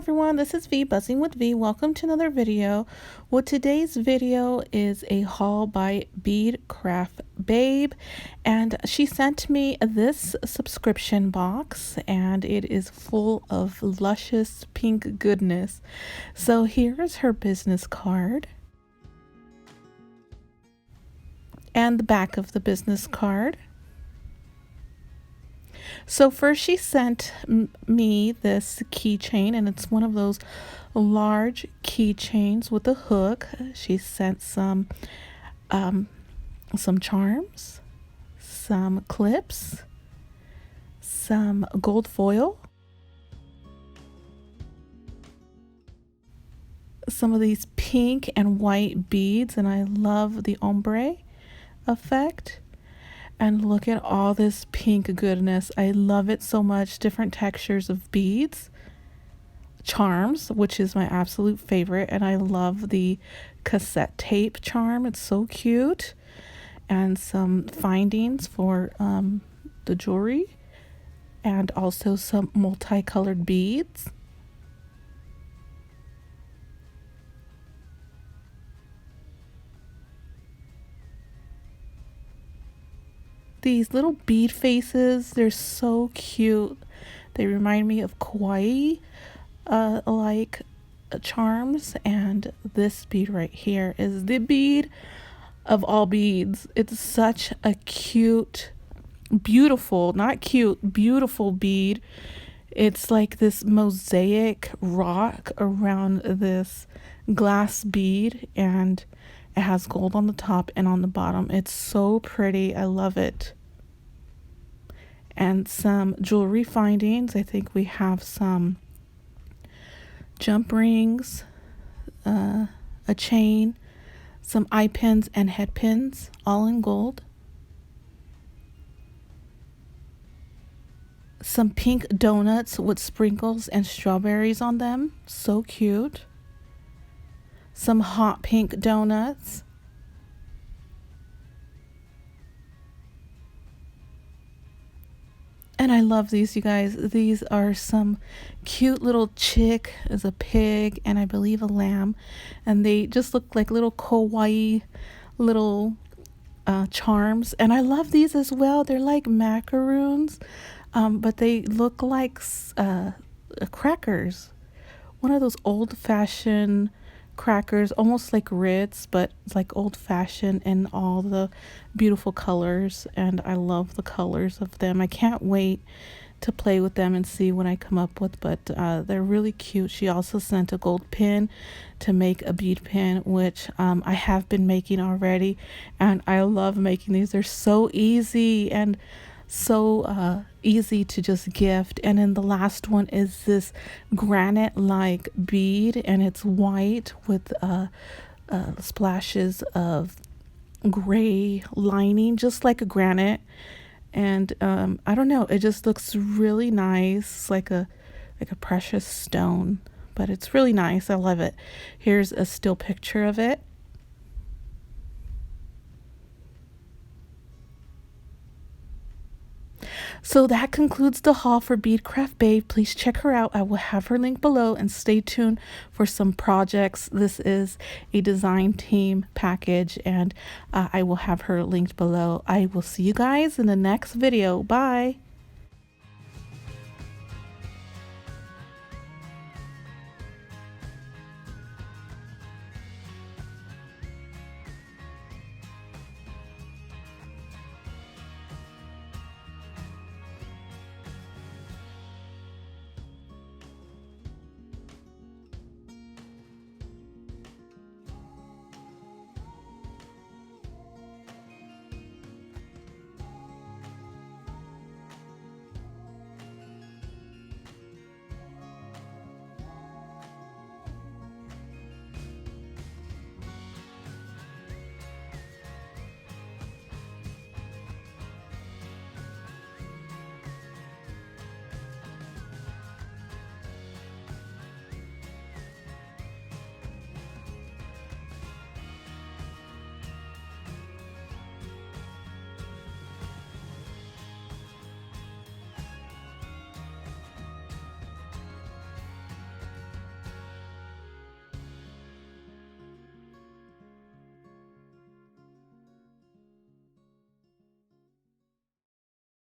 everyone, this is V, Buzzing with V. Welcome to another video. Well, today's video is a haul by Bead Craft Babe, and she sent me this subscription box, and it is full of luscious pink goodness. So here is her business card and the back of the business card. So first she sent me this keychain, and it's one of those large keychains with a hook. She sent some charms, some clips, some gold foil, some of these pink and white beads, and I love the ombre effect. And look at all this pink goodness. I love it so much. Different textures of beads. Charms, which is my absolute favorite. And I love the cassette tape charm. It's so cute. And some findings for the jewelry. And also some multicolored beads. These little bead faces, they're so cute. They remind me of kawaii like charms, and this bead right here is the bead of all beads. It's such a cute, beautiful, not cute, beautiful bead. It's like this mosaic rock around this glass bead, and it has gold on the top and on the bottom. It's so pretty. I love it. And some jewelry findings. I think we have some jump rings, a chain, some eye pins and head pins, all in gold. Some pink donuts with sprinkles and strawberries on them. So cute. Some hot pink donuts. And I love these, you guys. These are some cute little chick as a pig and I believe a lamb. And they just look like little kawaii little charms. And I love these as well. They're like macaroons, but they look like crackers. One of those old-fashioned crackers, almost like Ritz, but it's like old-fashioned in all the beautiful colors, and I love the colors of them. I can't wait to play with them and see what I come up with, but they're really cute. She also sent a gold pin to make a bead pin, which I have been making already, and I love making these. They're so easy and so easy to just gift. And then the last one is this granite like bead, and it's white with splashes of gray lining, just like a granite. And I don't know, it just looks really nice, like a precious stone, but it's really nice. I love it. Here's a still picture of it. So that concludes the haul for Bead Craft Babe. Please check her out. I will have her link below, and stay tuned for some projects. This is a design team package, and I will have her linked below. I will see you guys in the next video. Bye.